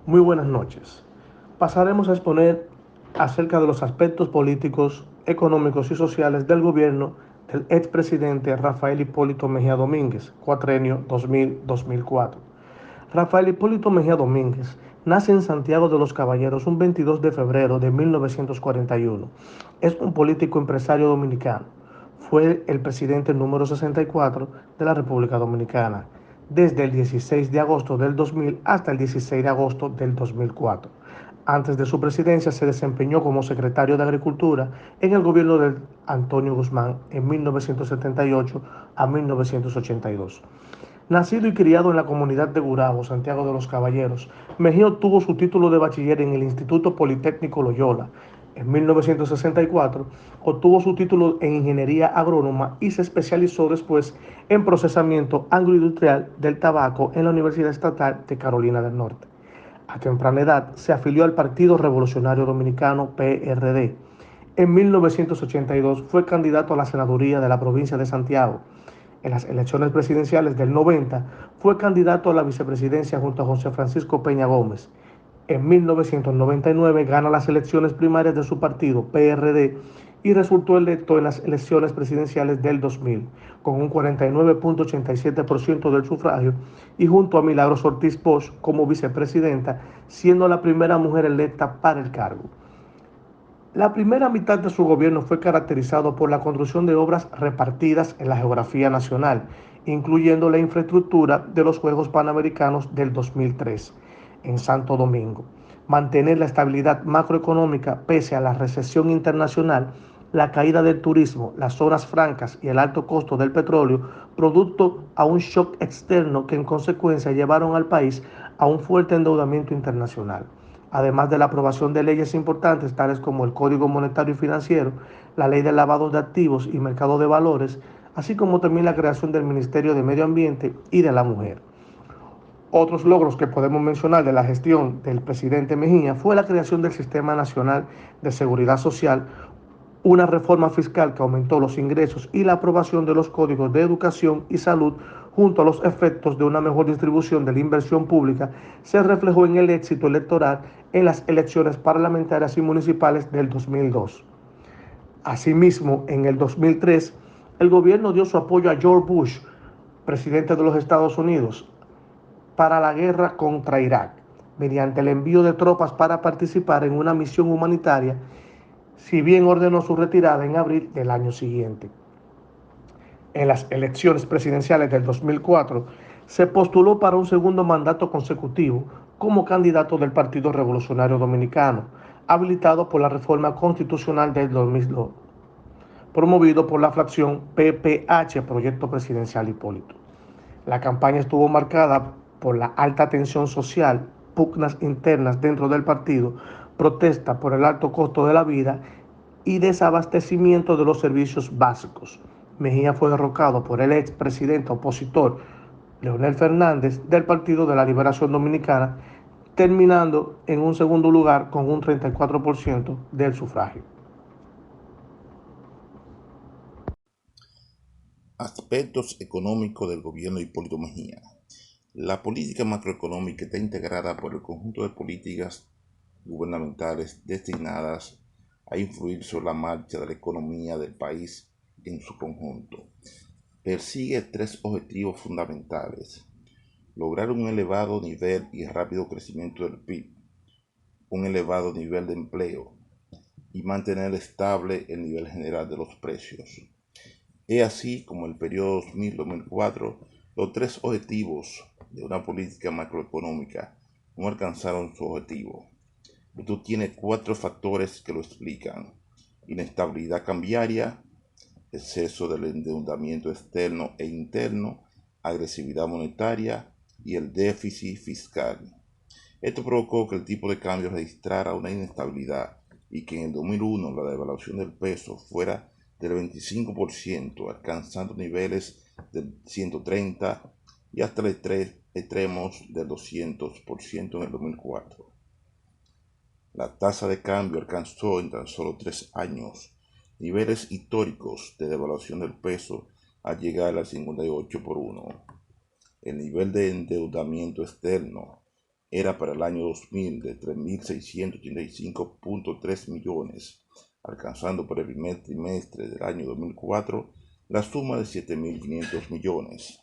Muy buenas noches. Pasaremos a exponer acerca de los aspectos políticos, económicos y sociales del gobierno del expresidente Rafael Hipólito Mejía Domínguez, cuatrenio 2000-2004. Rafael Hipólito Mejía Domínguez nace en Santiago de los Caballeros un 22 de febrero de 1941. Es un político empresario dominicano. Fue el presidente número 64 de la República Dominicana desde el 16 de agosto del 2000 hasta el 16 de agosto del 2004. Antes de su presidencia se desempeñó como secretario de Agricultura en el gobierno de Antonio Guzmán en 1978 a 1982. Nacido y criado en la comunidad de Gurabo, Santiago de los Caballeros, Mejía obtuvo su título de bachiller en el Instituto Politécnico Loyola. En 1964 obtuvo su título en Ingeniería Agrónoma y se especializó después en procesamiento agroindustrial del tabaco en la Universidad Estatal de Carolina del Norte. A temprana edad se afilió al Partido Revolucionario Dominicano PRD. En 1982 fue candidato a la senaduría de la provincia de Santiago. En las elecciones presidenciales del 90 fue candidato a la vicepresidencia junto a José Francisco Peña Gómez. En 1999 gana las elecciones primarias de su partido, PRD, y resultó electo en las elecciones presidenciales del 2000, con un 49.87% del sufragio, y junto a Milagros Ortiz Bosch como vicepresidenta, siendo la primera mujer electa para el cargo. La primera mitad de su gobierno fue caracterizado por la construcción de obras repartidas en la geografía nacional, incluyendo la infraestructura de los Juegos Panamericanos del 2003 en Santo Domingo, mantener la estabilidad macroeconómica pese a la recesión internacional, la caída del turismo, las zonas francas y el alto costo del petróleo, producto a un shock externo que en consecuencia llevaron al país a un fuerte endeudamiento internacional, además de la aprobación de leyes importantes tales como el Código Monetario y Financiero, la Ley de Lavado de Activos y Mercado de Valores, así como también la creación del Ministerio de Medio Ambiente y de la Mujer. Otros logros que podemos mencionar de la gestión del presidente Mejía fue la creación del Sistema Nacional de Seguridad Social, una reforma fiscal que aumentó los ingresos y la aprobación de los códigos de educación y salud junto a los efectos de una mejor distribución de la inversión pública se reflejó en el éxito electoral en las elecciones parlamentarias y municipales del 2002. Asimismo, en el 2003, el gobierno dio su apoyo a George Bush, presidente de los Estados Unidos, para la guerra contra Irak, mediante el envío de tropas para participar en una misión humanitaria, si bien ordenó su retirada en abril del año siguiente. En las elecciones presidenciales del 2004, se postuló para un segundo mandato consecutivo como candidato del Partido Revolucionario Dominicano, habilitado por la reforma constitucional del 2002, promovido por la fracción PPH, Proyecto Presidencial Hipólito. La campaña estuvo marcada por la alta tensión social, pugnas internas dentro del partido, protesta por el alto costo de la vida y desabastecimiento de los servicios básicos. Mejía fue derrocado por el expresidente opositor Leonel Fernández del Partido de la Liberación Dominicana, terminando en un segundo lugar con un 34% del sufragio. Aspectos económicos del gobierno de Hipólito Mejía. La política macroeconómica está integrada por el conjunto de políticas gubernamentales destinadas a influir sobre la marcha de la economía del país en su conjunto. Persigue tres objetivos fundamentales: lograr un elevado nivel y rápido crecimiento del PIB, un elevado nivel de empleo y mantener estable el nivel general de los precios. Es así como el periodo 2000-2004, los tres objetivos de una política macroeconómica no alcanzaron su objetivo. Esto tiene cuatro factores que lo explican: inestabilidad cambiaria, exceso del endeudamiento externo e interno, agresividad monetaria y el déficit fiscal. Esto provocó que el tipo de cambio registrara una inestabilidad y que en el 2001 la devaluación del peso fuera del 25%, alcanzando niveles del 130 y hasta los extremos del 200% en el 2004. La tasa de cambio alcanzó en tan solo 3 años niveles históricos de devaluación del peso al llegar al 58 por 1. El nivel de endeudamiento externo era para el año 2000 de 3.685.3 millones, alcanzando para el primer trimestre del año 2004 la suma de 7.500 millones.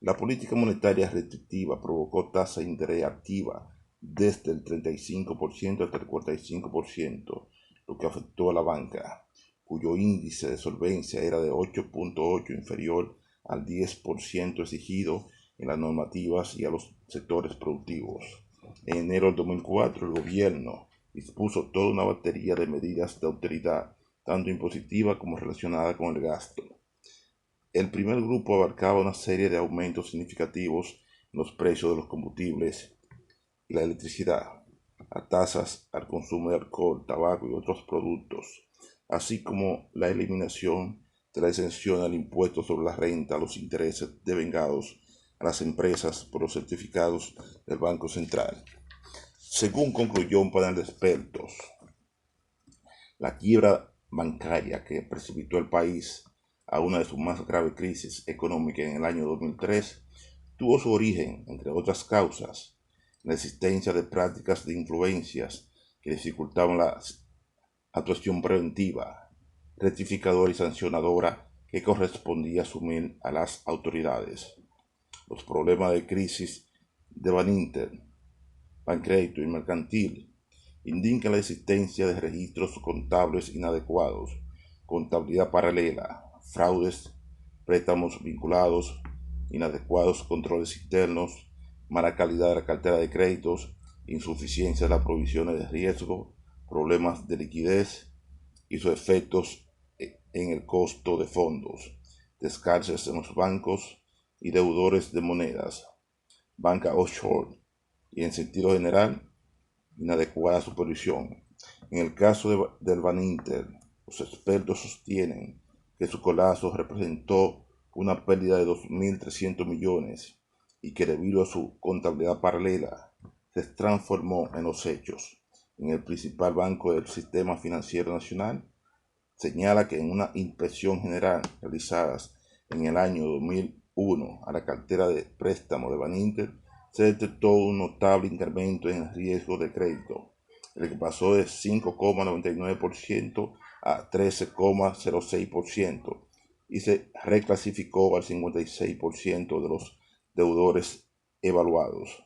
La política monetaria restrictiva provocó tasa de interés activa desde el 35% hasta el 45%, lo que afectó a la banca, cuyo índice de solvencia era de 8.8, inferior al 10% exigido en las normativas y a los sectores productivos. En enero del 2004, el gobierno dispuso toda una batería de medidas de austeridad, tanto impositiva como relacionada con el gasto. El primer grupo abarcaba una serie de aumentos significativos en los precios de los combustibles y la electricidad, a tasas al consumo de alcohol, tabaco y otros productos, así como la eliminación de la exención al impuesto sobre la renta a los intereses devengados a las empresas por los certificados del Banco Central. Según concluyó un panel de expertos, la quiebra bancaria que precipitó el país a una de sus más graves crisis económicas en el año 2003 tuvo su origen, entre otras causas, en la existencia de prácticas de influencias que dificultaban la actuación preventiva, rectificadora y sancionadora que correspondía asumir a las autoridades. Los problemas de crisis de Baninter, Bancrédito y Mercantil indican la existencia de registros contables inadecuados, contabilidad paralela, fraudes, préstamos vinculados, inadecuados controles internos, mala calidad de la cartera de créditos, insuficiencia de las provisiones de riesgo, problemas de liquidez y sus efectos en el costo de fondos, descargas en los bancos y deudores de monedas, banca offshore y, en sentido general, inadecuada supervisión. En el caso del Baninter, los expertos sostienen que su colapso representó una pérdida de 2.300 millones y que debido a su contabilidad paralela se transformó en los hechos. En el principal banco del sistema financiero nacional, señala que en una inspección general realizada en el año 2001 a la cartera de préstamo de Baninter, se detectó un notable incremento en el riesgo de crédito, el que pasó de 5,99% a 13,06% y se reclasificó al 56% de los deudores evaluados,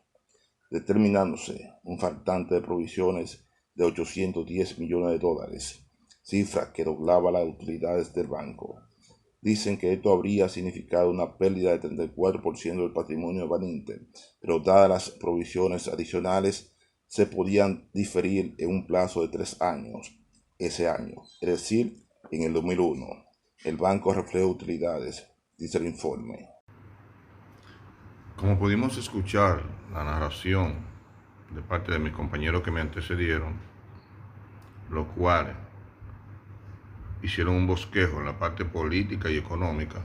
determinándose un faltante de provisiones de 810 millones de dólares, cifra que doblaba las utilidades del banco. Dicen que esto habría significado una pérdida de 34% del patrimonio de Baninter, pero dadas las provisiones adicionales, se podían diferir en un plazo de 3 años, ese año, es decir, en el 2001. El banco reflejó utilidades, dice el informe. Como pudimos escuchar la narración de parte de mis compañeros que me antecedieron, los cuales hicieron un bosquejo en la parte política y económica,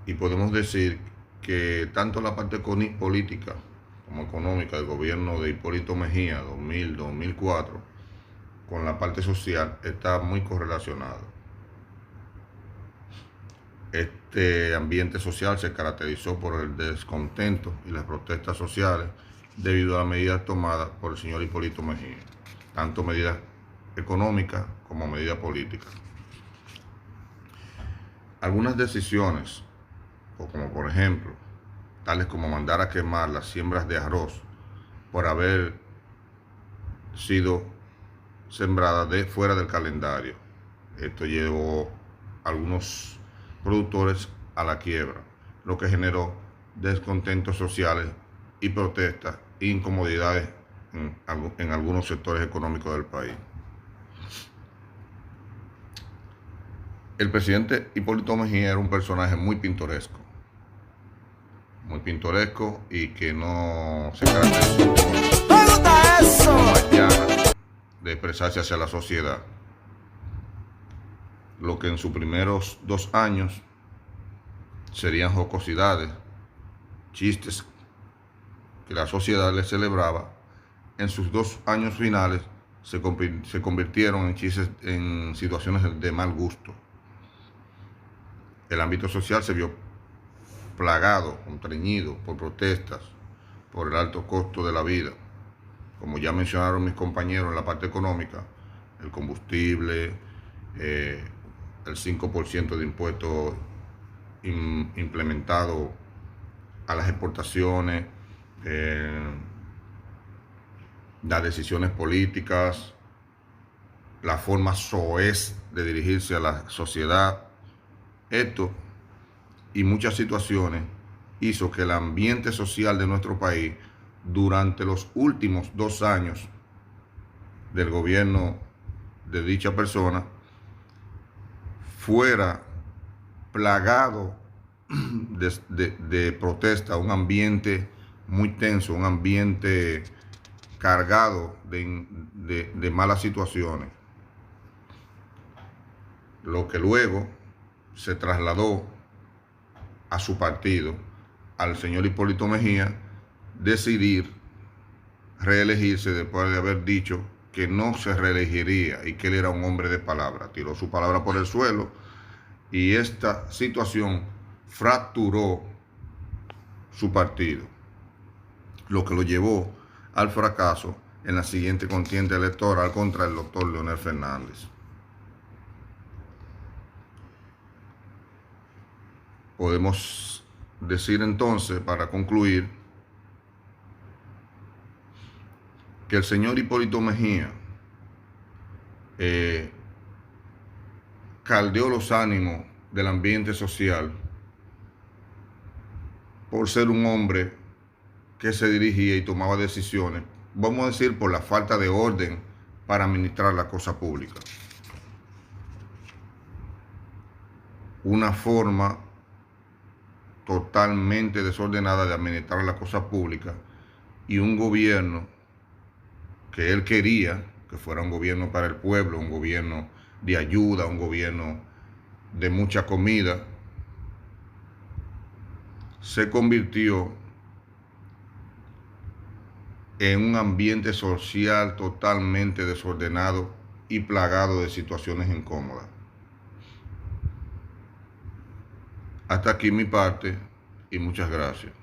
y podemos decir que tanto la parte política como económica del gobierno de Hipólito Mejía 2000-2004 con la parte social está muy correlacionado. Este ambiente social se caracterizó por el descontento y las protestas sociales debido a las medidas tomadas por el señor Hipólito Mejía, tanto medidas económicas como medidas políticas. Algunas decisiones, como por ejemplo, tales como mandar a quemar las siembras de arroz por haber sido sembradas fuera del calendario. Esto llevó a algunos productores a la quiebra, lo que generó descontentos sociales y protestas e incomodidades en algunos sectores económicos del país. El presidente Hipólito Mejía era un personaje muy pintoresco y que no se caracterizó de expresarse hacia la sociedad, lo que en sus primeros 2 años serían jocosidades, chistes que la sociedad le celebraba. En sus 2 años finales se convirtieron en chistes, en situaciones de mal gusto. El ámbito social se vio plagado, contrañido por protestas, por el alto costo de la vida. Como ya mencionaron mis compañeros en la parte económica, el combustible, el 5% de impuestos implementado a las exportaciones, las decisiones políticas, la forma soez de dirigirse a la sociedad. Esto y muchas situaciones hizo que el ambiente social de nuestro país durante los últimos 2 años del gobierno de dicha persona fuera plagado de protesta, un ambiente muy tenso, un ambiente cargado de malas situaciones, lo que luego se trasladó a su partido, al señor Hipólito Mejía, decidir reelegirse después de haber dicho que no se reelegiría y que él era un hombre de palabra. Tiró su palabra por el suelo y esta situación fracturó su partido, lo que lo llevó al fracaso en la siguiente contienda electoral contra el doctor Leonel Fernández. Podemos decir entonces, para concluir, que el señor Hipólito Mejía caldeó los ánimos del ambiente social por ser un hombre que se dirigía y tomaba decisiones, vamos a decir, por la falta de orden para administrar la cosa pública. Una forma totalmente desordenada de administrar la cosa pública y un gobierno que él quería que fuera un gobierno para el pueblo, un gobierno de ayuda, un gobierno de mucha comida, se convirtió en un ambiente social totalmente desordenado y plagado de situaciones incómodas. Hasta aquí mi parte y muchas gracias.